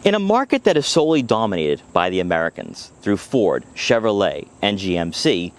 In a market that is solely dominated by the Americans through Ford, Chevrolet, and GMC,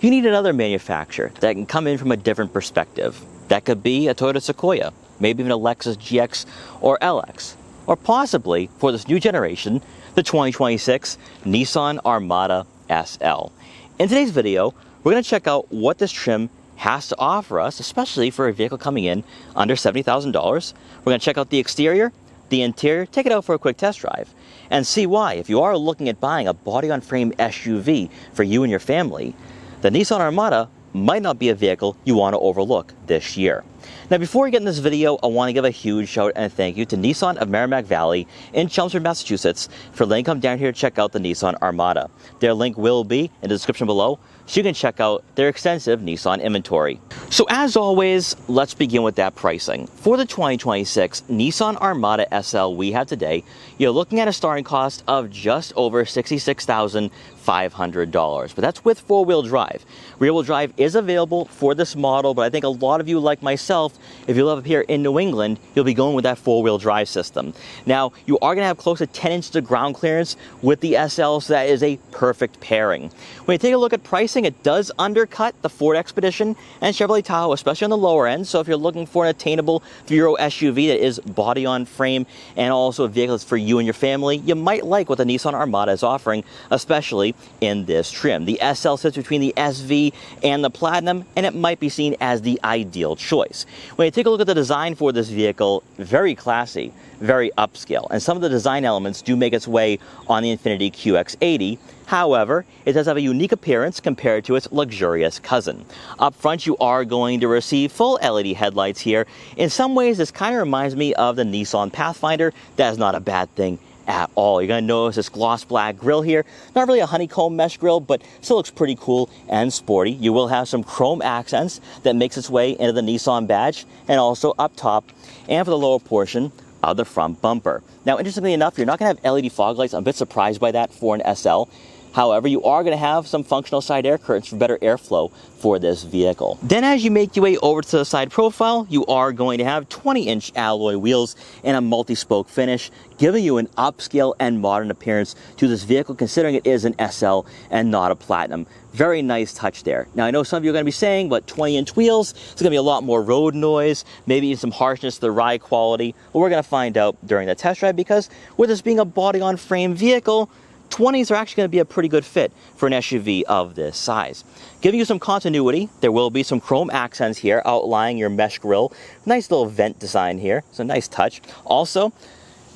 you need another manufacturer that can come in from a different perspective. That could be a Toyota Sequoia, maybe even a Lexus GX or LX, or possibly, for this new generation, the 2026 Nissan Armada SL. In today's video, we're going to check out what this trim has to offer us, especially for a vehicle coming in under $70,000. We're going to check out the exterior, the interior, take it out for a quick test drive, and see why, if you are looking at buying a body-on-frame SUV for you and your family, the Nissan Armada might not be a vehicle you want to overlook this year. Now, before we get in this video, I want to give a huge shout and thank you to Nissan of Merrimack Valley in Chelmsford, Massachusetts for letting come down here to check out the Nissan Armada. Their link will be in the description below, so you can check out their extensive Nissan inventory. So as always, let's begin with that pricing. For the 2026 Nissan Armada SL we have today, you're looking at a starting cost of just over $66,500, but that's with four-wheel drive. Rear-wheel drive is available for this model, but I think a lot of you, like myself, if you live up here in New England, you'll be going with that four-wheel drive system. Now, you are going to have close to 10 inches of ground clearance with the SL, so that is a perfect pairing. When you take a look at pricing, it does undercut the Ford Expedition and Chevrolet Tahoe, especially on the lower end. So if you're looking for an attainable 3-row SUV that is body on frame and also a vehicle that's for you and your family, you might like what the Nissan Armada is offering, especially in this trim. The SL sits between the SV and the Platinum, and it might be seen as the ideal choice. When you take a look at the design for this vehicle, very classy, very upscale, and some of the design elements do make its way on the Infiniti QX80. However, it does have a unique appearance compared to its luxurious cousin. Up front, you are going to receive full LED headlights here. In some ways, this kind of reminds me of the Nissan Pathfinder. That is not a bad thing at all. You're going to notice this gloss black grille here. Not really a honeycomb mesh grille, but still looks pretty cool and sporty. You will have some chrome accents that makes its way into the Nissan badge, and also up top and for the lower portion of the front bumper. Now, interestingly enough, you're not going to have LED fog lights. I'm a bit surprised by that for an SL. However, you are going to have some functional side air curtains for better airflow for this vehicle. Then as you make your way over to the side profile, you are going to have 20-inch alloy wheels and a multi-spoke finish, giving you an upscale and modern appearance to this vehicle, considering it is an SL and not a Platinum. Very nice touch there. Now, I know some of you are going to be saying, but 20-inch wheels, there's going to be a lot more road noise, maybe some harshness to the ride quality. Well, we're going to find out during the test drive, because with this being a body-on-frame vehicle, 20s are actually going to be a pretty good fit for an SUV of this size. Giving you some continuity, there will be some chrome accents here outlining your mesh grille. Nice little vent design here, so nice touch. Also,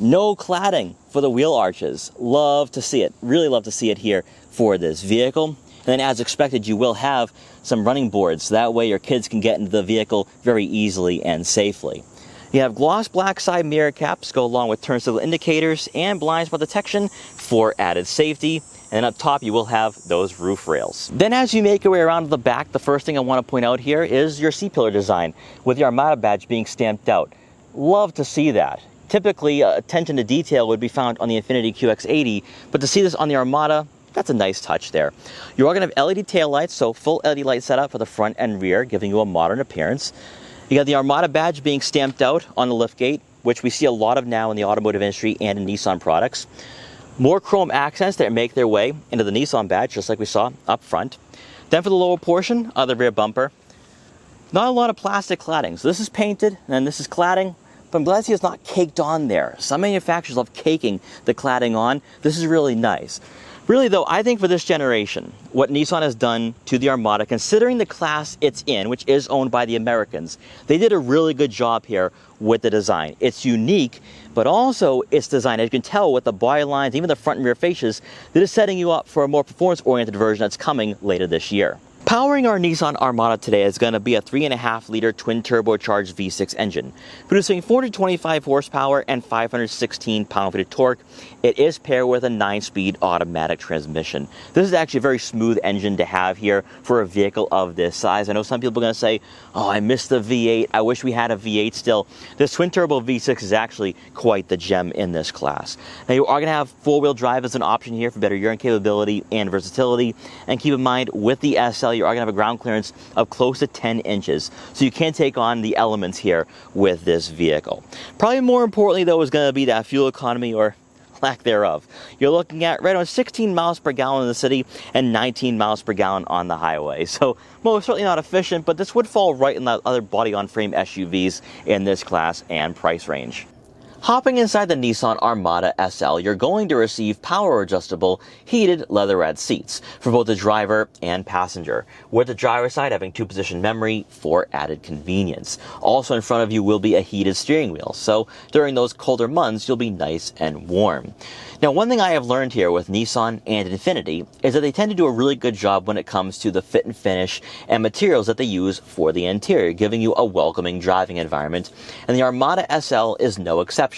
no cladding for the wheel arches. Love to see it, really love to see it here for this vehicle. And then as expected, you will have some running boards. That way your kids can get into the vehicle very easily and safely. You have gloss black side mirror caps go along with turn signal indicators and blind spot detection for added safety. And then up top, you will have those roof rails. Then as you make your way around to the back, the first thing I want to point out here is your C-pillar design with the Armada badge being stamped out. Love to see that. Typically, attention to detail would be found on the Infiniti QX80, but to see this on the Armada, that's a nice touch there. You are going to have LED taillights, so full LED light setup for the front and rear, giving you a modern appearance. You got the Armada badge being stamped out on the liftgate, which we see a lot of now in the automotive industry and in Nissan products. More chrome accents that make their way into the Nissan badge, just like we saw up front. Then for the lower portion of the rear bumper, not a lot of plastic cladding. So this is painted, and this is cladding, but I'm glad to see it's not caked on there. Some manufacturers love caking the cladding on. This is really nice. Really though, I think for this generation, what Nissan has done to the Armada, considering the class it's in, which is owned by the Americans, they did a really good job here with the design. It's unique, but also it's designed, as you can tell with the body lines, even the front and rear fascias, that is setting you up for a more performance-oriented version that's coming later this year. Powering our Nissan Armada today is going to be a 3.5-liter twin-turbocharged V6 engine, producing 425 horsepower and 516 pound-feet of torque. It is paired with a 9-speed automatic transmission. This is actually a very smooth engine to have here for a vehicle of this size. I know some people are going to say, oh, I missed the V8. I wish we had a V8 still. This twin-turbo V6 is actually quite the gem in this class. Now, you are going to have four-wheel drive as an option here for better urine capability and versatility. And keep in mind, with the SL, you are going to have a ground clearance of close to 10 inches. So you can take on the elements here with this vehicle. Probably more importantly, though, is going to be that fuel economy, or lack thereof. You're looking at right around 16 miles per gallon in the city and 19 miles per gallon on the highway. So most certainly not efficient, but this would fall right in the other body-on-frame SUVs in this class and price range. Hopping inside the Nissan Armada SL, you're going to receive power-adjustable, heated leatherette seats for both the driver and passenger, with the driver's side having 2-position memory for added convenience. Also in front of you will be a heated steering wheel, so during those colder months, you'll be nice and warm. Now, one thing I have learned here with Nissan and Infiniti is that they tend to do a really good job when it comes to the fit and finish and materials that they use for the interior, giving you a welcoming driving environment, and the Armada SL is no exception.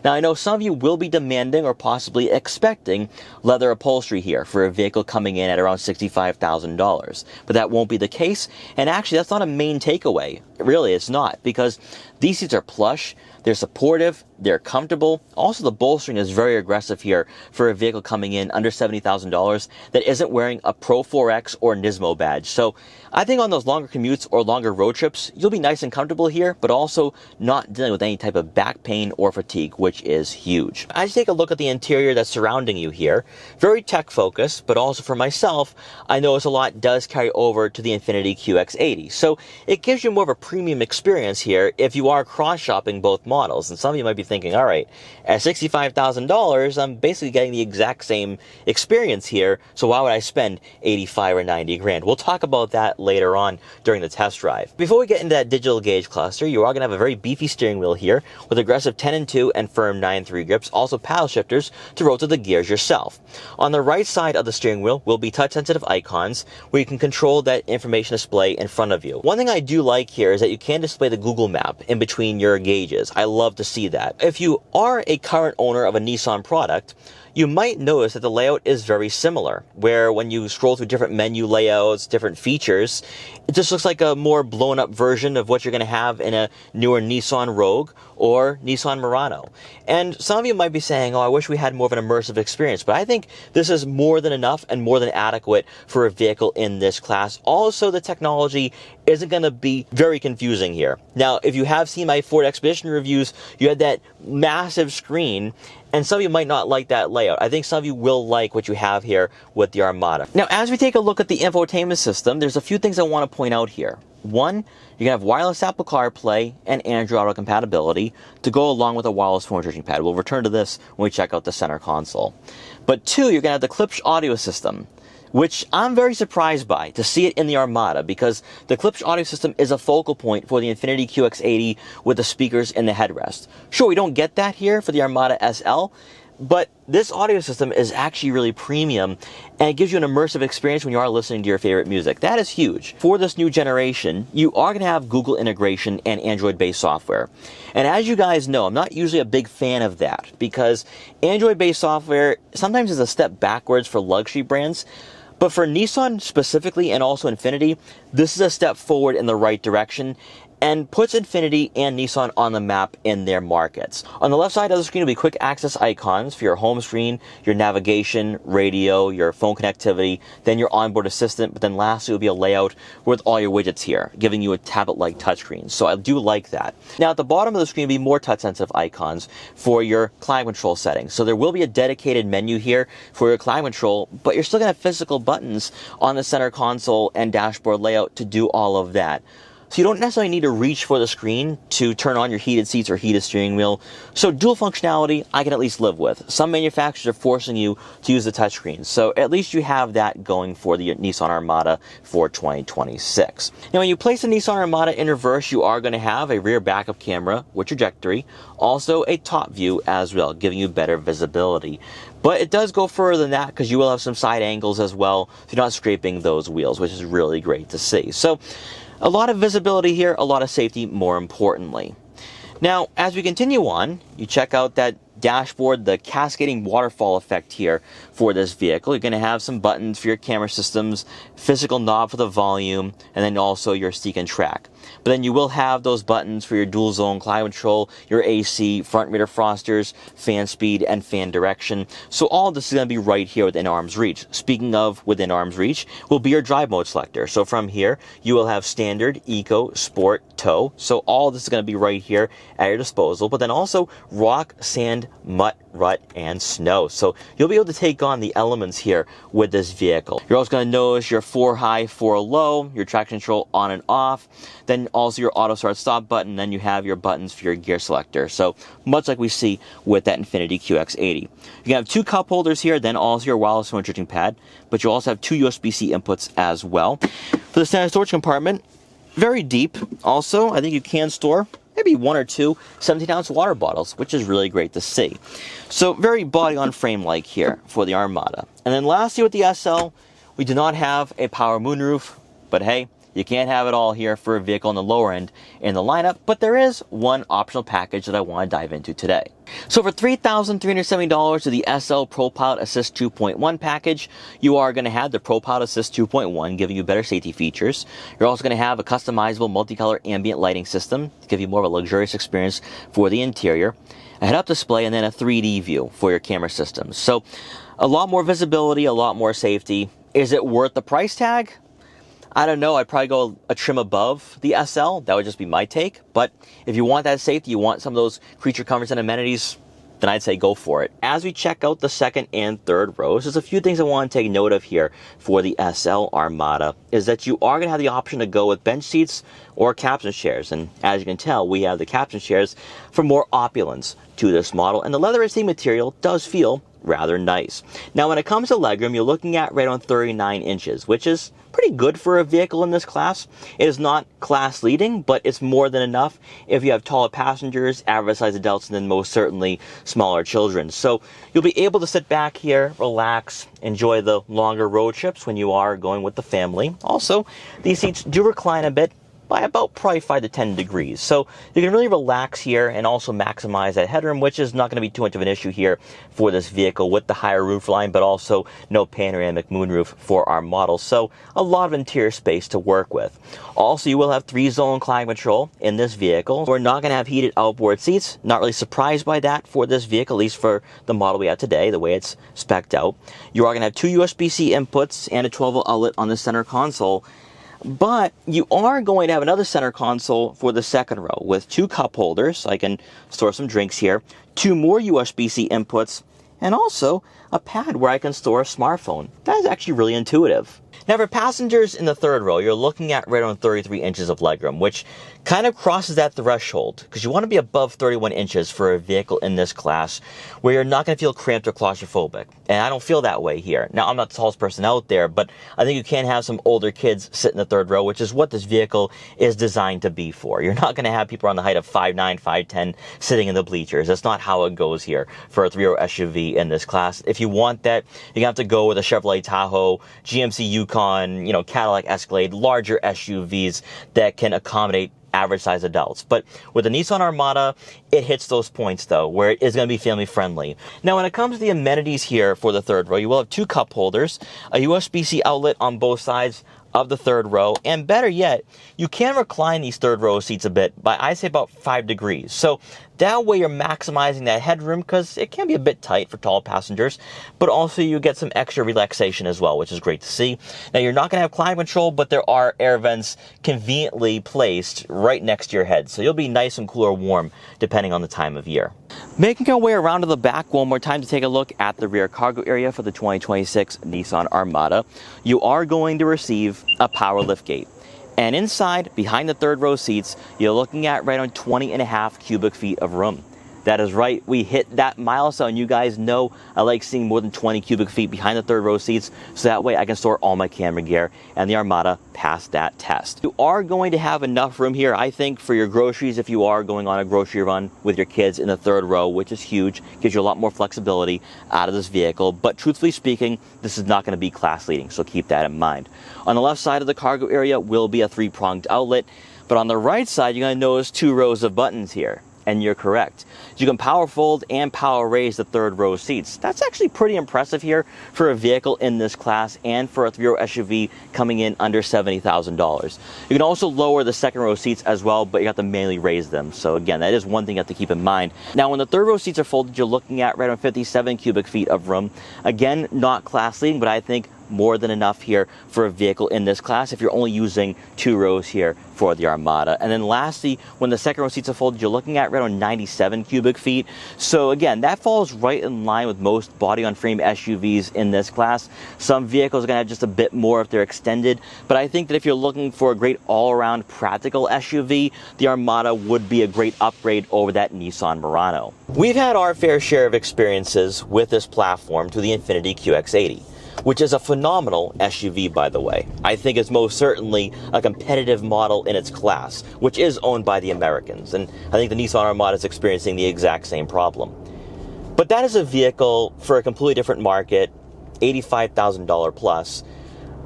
Now, I know some of you will be demanding or possibly expecting leather upholstery here for a vehicle coming in at around $65,000, but that won't be the case, and actually that's not a main takeaway. Really, it's not, because these seats are plush, they're supportive, they're comfortable. Also, the bolstering is very aggressive here for a vehicle coming in under $70,000 that isn't wearing a Pro 4X or Nismo badge. So I think on those longer commutes or longer road trips, you'll be nice and comfortable here, but also not dealing with any type of back pain or fatigue, which is huge. As you take a look at the interior that's surrounding you here, very tech focused, but also for myself, I notice a lot does carry over to the Infiniti QX80. So it gives you more of a premium experience here if you are cross-shopping both models. And some of you might be thinking, all right, at $65,000, I'm basically getting the exact same experience here, so why would I spend 85 or 90 grand? We'll talk about that later on during the test drive. Before we get into that digital gauge cluster, you are going to have a very beefy steering wheel here with aggressive 10-2 and firm 9-3 grips, also paddle shifters to rotate the gears yourself. On the right side of the steering wheel will be touch-sensitive icons where you can control that information display in front of you. One thing I do like here is that you can display the Google map in between your gauges. I love to see that. If you are a current owner of a Nissan product, you might notice that the layout is very similar, where when you scroll through different menu layouts, different features, it just looks like a more blown up version of what you're going to have in a newer Nissan Rogue or Nissan Murano. And some of you might be saying, oh, I wish we had more of an immersive experience, but I think this is more than enough and more than adequate for a vehicle in this class. Also, the technology isn't going to be very confusing here. Now, if you have seen my Ford Expedition reviews, you had that massive screen, and some of you might not like that layout. I think some of you will like what you have here with the Armada. Now, as we take a look at the infotainment system, there's a few things I want to point out here. One, you're going to have wireless Apple CarPlay and Android Auto compatibility to go along with a wireless phone charging pad. We'll return to this when we check out the center console. But two, you're going to have the Klipsch audio system, which I'm very surprised by to see it in the Armada, because the Klipsch audio system is a focal point for the Infiniti QX80 with the speakers in the headrest. Sure, we don't get that here for the Armada SL, but this audio system is actually really premium, and it gives you an immersive experience when you are listening to your favorite music. That is huge. For this new generation, you are going to have Google integration and Android-based software. And as you guys know, I'm not usually a big fan of that, because Android-based software sometimes is a step backwards for luxury brands. But for Nissan specifically, and also Infiniti, this is a step forward in the right direction and puts Infiniti and Nissan on the map in their markets. On the left side of the screen will be quick access icons for your home screen, your navigation, radio, your phone connectivity, then your onboard assistant, but then lastly will be a layout with all your widgets here, giving you a tablet-like touchscreen. So I do like that. Now at the bottom of the screen will be more touch-sensitive icons for your climate control settings. So there will be a dedicated menu here for your climate control, but you're still going to have physical buttons on the center console and dashboard layout to do all of that. So you don't necessarily need to reach for the screen to turn on your heated seats or heated steering wheel. So dual functionality, I can at least live with. Some manufacturers are forcing you to use the touchscreen. So at least you have that going for the Nissan Armada for 2026. Now when you place the Nissan Armada in reverse, you are going to have a rear backup camera with trajectory. Also a top view as well, giving you better visibility. But it does go further than that, because you will have some side angles as well, so you're not scraping those wheels, which is really great to see. So a lot of visibility here, a lot of safety more importantly. Now, as we continue on, you check out that dashboard, the cascading waterfall effect here for this vehicle. You're going to have some buttons for your camera systems, physical knob for the volume, and then also your seek and track. But then you will have those buttons for your dual zone climate control, your AC, front rear defrosters, fan speed, and fan direction. So all of this is going to be right here within arm's reach. Speaking of within arm's reach, will be your drive mode selector. So from here, you will have standard, eco, sport, tow. So all of this is going to be right here at your disposal. But then also rock, sand, mutt, rut, and snow. So you'll be able to take on the elements here with this vehicle. You're also going to notice your 4 high, 4 low, your traction control on and off, then also your auto start stop button, then you have your buttons for your gear selector. So much like we see with that Infiniti QX80. You can have 2 cup holders here, then also your wireless phone charging pad, but you also have 2 USB-C inputs as well. For the standard storage compartment, very deep. Also, I think you can store maybe 1 or 2 17-ounce water bottles, which is really great to see. So very body-on-frame-like here for the Armada. And then lastly with the SL, we do not have a power moonroof, but hey, you can't have it all here for a vehicle on the lower end in the lineup, but there is one optional package that I want to dive into today. So for $3,370 to the SL ProPILOT Assist 2.1 package, you are going to have the ProPILOT Assist 2.1 giving you better safety features. You're also going to have a customizable multicolor ambient lighting system to give you more of a luxurious experience for the interior, a head-up display, and then a 3D view for your camera systems. So a lot more visibility, a lot more safety. Is it worth the price tag? I don't know, I'd probably go a trim above the SL. That would just be my take. But if you want that safety, you want some of those creature comforts and amenities, then I'd say go for it. As we check out the second and third rows, there's a few things I want to take note of here for the SL Armada, is that you are going to have the option to go with bench seats or captain chairs. And as you can tell, we have the captain chairs for more opulence to this model. And the leather seat material does feel rather nice. Now, when it comes to legroom, you're looking at right on 39 inches, which is pretty good for a vehicle in this class. It is not class leading, but it's more than enough if you have taller passengers, average sized adults, and then most certainly smaller children. So you'll be able to sit back here, relax, enjoy the longer road trips when you are going with the family. Also, these seats do recline a bit by about probably 5 to 10 degrees. So you can really relax here and also maximize that headroom, which is not going to be too much of an issue here for this vehicle with the higher roof line, but also no panoramic moonroof for our model. So a lot of interior space to work with. Also, you will have 3-zone climate control in this vehicle. We're not going to have heated outboard seats. Not really surprised by that for this vehicle, at least for the model we have today, the way it's spec'd out. You are going to have 2 USB-C inputs and a 12-volt outlet on the center console. But you are going to have another center console for the second row with 2 cup holders, so I can store some drinks here, 2 more USB-C inputs, and also a pad where I can store a smartphone. That is actually really intuitive. Now for passengers in the third row, you're looking at right on 33 inches of legroom, which kind of crosses that threshold because you want to be above 31 inches for a vehicle in this class where you're not going to feel cramped or claustrophobic. And I don't feel that way here. Now, I'm not the tallest person out there, but I think you can have some older kids sit in the third row, which is what this vehicle is designed to be for. You're not going to have people on the height of 5'9", 5'10", sitting in the bleachers. That's not how it goes here for a 3-row SUV in this class. If you want that, you're going to have to go with a Chevrolet Tahoe, GMC Yukon, Cadillac Escalade, larger SUVs that can accommodate average size adults. But with the Nissan Armada, it hits those points though, where it is going to be family friendly. Now, when it comes to the amenities here for the third row, you will have 2 cup holders, a USB-C outlet on both sides of the third row, and better yet, you can recline these third row seats a bit by, I say, about 5 degrees. So that way you're maximizing that headroom because it can be a bit tight for tall passengers, but also you get some extra relaxation as well, which is great to see. Now, you're not going to have climate control, but there are air vents conveniently placed right next to your head, so you'll be nice and cool or warm depending on the time of year. Making our way around to the back one more time to take a look at the rear cargo area for the 2026 Nissan Armada, you are going to receive a power liftgate. And inside, behind the third row seats, you're looking at right on 20.5 cubic feet of room. That is right, we hit that milestone. You guys know I like seeing more than 20 cubic feet behind the third row seats, so that way I can store all my camera gear, and the Armada passed that test. You are going to have enough room here, I think, for your groceries if you are going on a grocery run with your kids in the third row, which is huge, gives you a lot more flexibility out of this vehicle. But truthfully speaking, this is not going to be class leading, so keep that in mind. On the left side of the cargo area will be a 3-pronged outlet, but on the right side, you're going to notice 2 rows of buttons here. And you're correct. You can power fold and power raise the third row seats. That's actually pretty impressive here for a vehicle in this class and for a 3-row SUV coming in under $70,000. You can also lower the second row seats as well, but you have to manually raise them. So again, that is one thing you have to keep in mind. Now, when the third row seats are folded, you're looking at right on 57 cubic feet of room. Again, not class leading, but I think more than enough here for a vehicle in this class if you're only using 2 rows here for the Armada. And then lastly, when the second row seats are folded, you're looking at right around 97 cubic feet. So again, that falls right in line with most body-on-frame SUVs in this class. Some vehicles are going to have just a bit more if they're extended, but I think that if you're looking for a great all-around practical SUV, the Armada would be a great upgrade over that Nissan Murano. We've had our fair share of experiences with this platform to the Infiniti QX80, which is a phenomenal SUV, by the way. I think it's most certainly a competitive model in its class, which is owned by the Americans, and I think the Nissan Armada is experiencing the exact same problem. But that is a vehicle for a completely different market, $85,000 plus,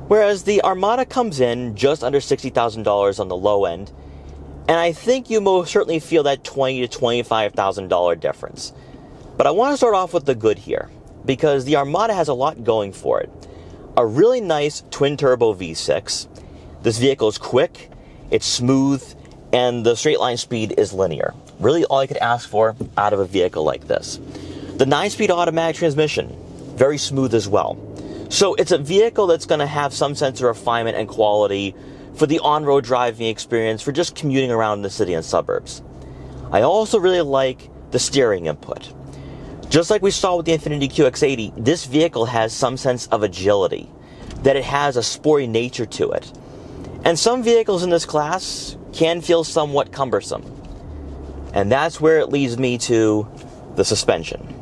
whereas the Armada comes in just under $60,000 on the low end, and I think you most certainly feel that $20,000 to $25,000 difference. But I want to start off with the good here, because the Armada has a lot going for it. A really nice twin-turbo V6. This vehicle is quick, it's smooth, and the straight line speed is linear. Really all you could ask for out of a vehicle like this. The 9-speed automatic transmission, very smooth as well. So it's a vehicle that's going to have some sense of refinement and quality for the on-road driving experience, for just commuting around the city and suburbs. I also really like the steering input. Just like we saw with the Infiniti QX80, this vehicle has some sense of agility, that it has a sporty nature to it. And some vehicles in this class can feel somewhat cumbersome. And that's where it leads me to the suspension.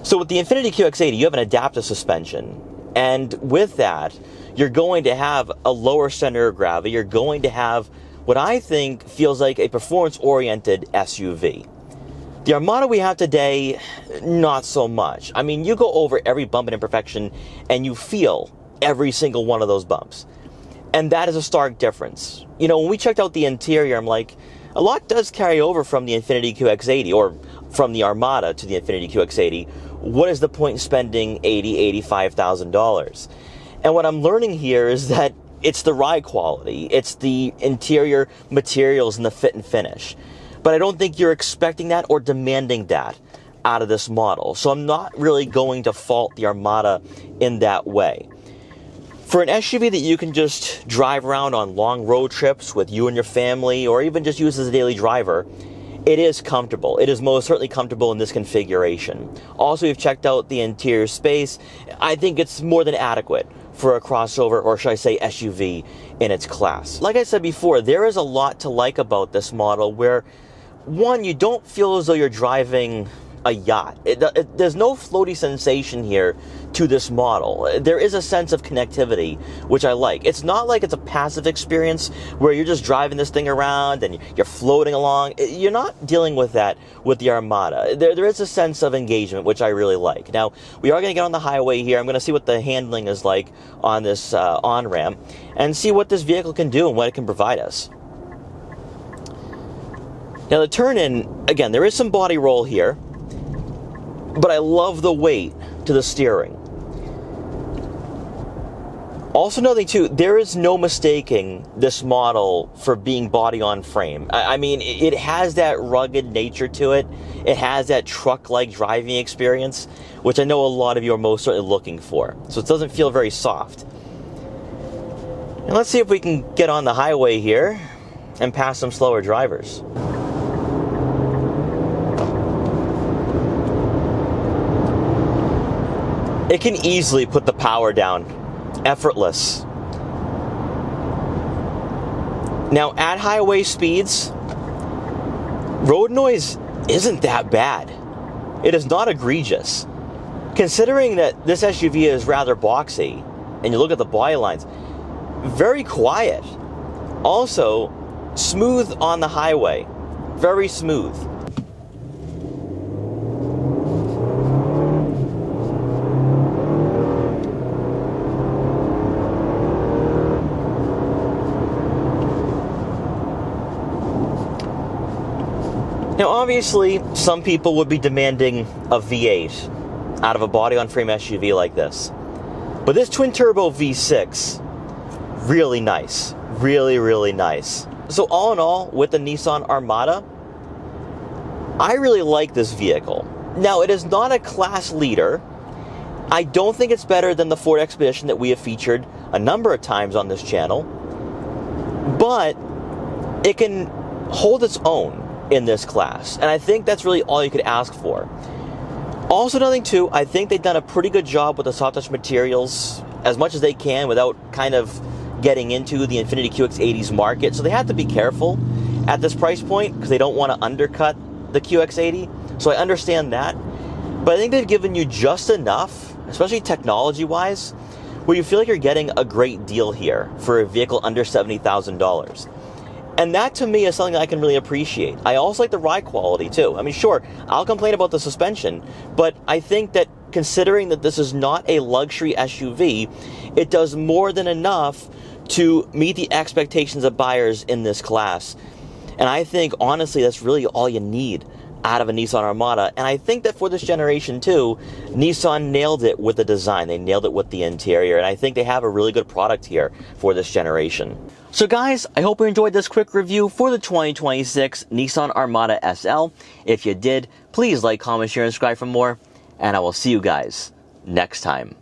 So with the Infiniti QX80, you have an adaptive suspension. And with that, you're going to have a lower center of gravity. You're going to have what I think feels like a performance-oriented SUV. The Armada we have today, not so much. I mean, you go over every bump and imperfection and you feel every single one of those bumps. And that is a stark difference. You know, when we checked out the interior, I'm like, a lot does carry over from the Infiniti QX80, or from the Armada to the Infiniti QX80. What is the point in spending $80,000, $85,000? And what I'm learning here is that it's the ride quality, it's the interior materials and the fit and finish. But I don't think you're expecting that or demanding that out of this model. So I'm not really going to fault the Armada in that way. For an SUV that you can just drive around on long road trips with you and your family, or even just use as a daily driver, it is comfortable. It is most certainly comfortable in this configuration. Also, we've checked out the interior space. I think it's more than adequate for a crossover, or should I say SUV, in its class. Like I said before, there is a lot to like about this model where, one, you don't feel as though you're driving a yacht. There's no floaty sensation here to this model. There is a sense of connectivity, which I like. It's not like it's a passive experience where you're just driving this thing around and you're floating along. You're not dealing with that with the Armada. There is a sense of engagement, which I really like. Now, we are going to get on the highway here. I'm going to see what the handling is like on this on-ramp and see what this vehicle can do and what it can provide us. Now, the turn-in, again, there is some body roll here, but I love the weight to the steering. Also, another thing too, there is no mistaking this model for being body on frame. I mean, it has that rugged nature to it. It has that truck-like driving experience, which I know a lot of you are most certainly looking for. So it doesn't feel very soft. And let's see if we can get on the highway here and pass some slower drivers. It can easily put the power down. Effortless. Now, at highway speeds, road noise isn't that bad. It is not egregious. Considering that this SUV is rather boxy, and you look at the body lines, very quiet. Also, smooth on the highway. Very smooth. Now, obviously, some people would be demanding a V8 out of a body-on-frame SUV like this. But this twin-turbo V6, really nice. Really, really nice. So all in all, with the Nissan Armada, I really like this vehicle. Now, it is not a class leader, I don't think it's better than the Ford Expedition that we have featured a number of times on this channel, but it can hold its own in this class, and I think that's really all you could ask for. Also, another thing too, I think they've done a pretty good job with the soft touch materials as much as they can without kind of getting into the Infiniti QX80's market, so they have to be careful at this price point because they don't want to undercut the QX80, so I understand that. But I think they've given you just enough, especially technology-wise, where you feel like you're getting a great deal here for a vehicle under $70,000. And that, to me, is something that I can really appreciate. I also like the ride quality, too. I mean, sure, I'll complain about the suspension, but I think that considering that this is not a luxury SUV, it does more than enough to meet the expectations of buyers in this class. And I think, honestly, that's really all you need out of a Nissan Armada. And I think that for this generation too, Nissan nailed it with the design. They nailed it with the interior. And I think they have a really good product here for this generation. So guys, I hope you enjoyed this quick review for the 2026 Nissan Armada SL. If you did, please like, comment, share, and subscribe for more. And I will see you guys next time.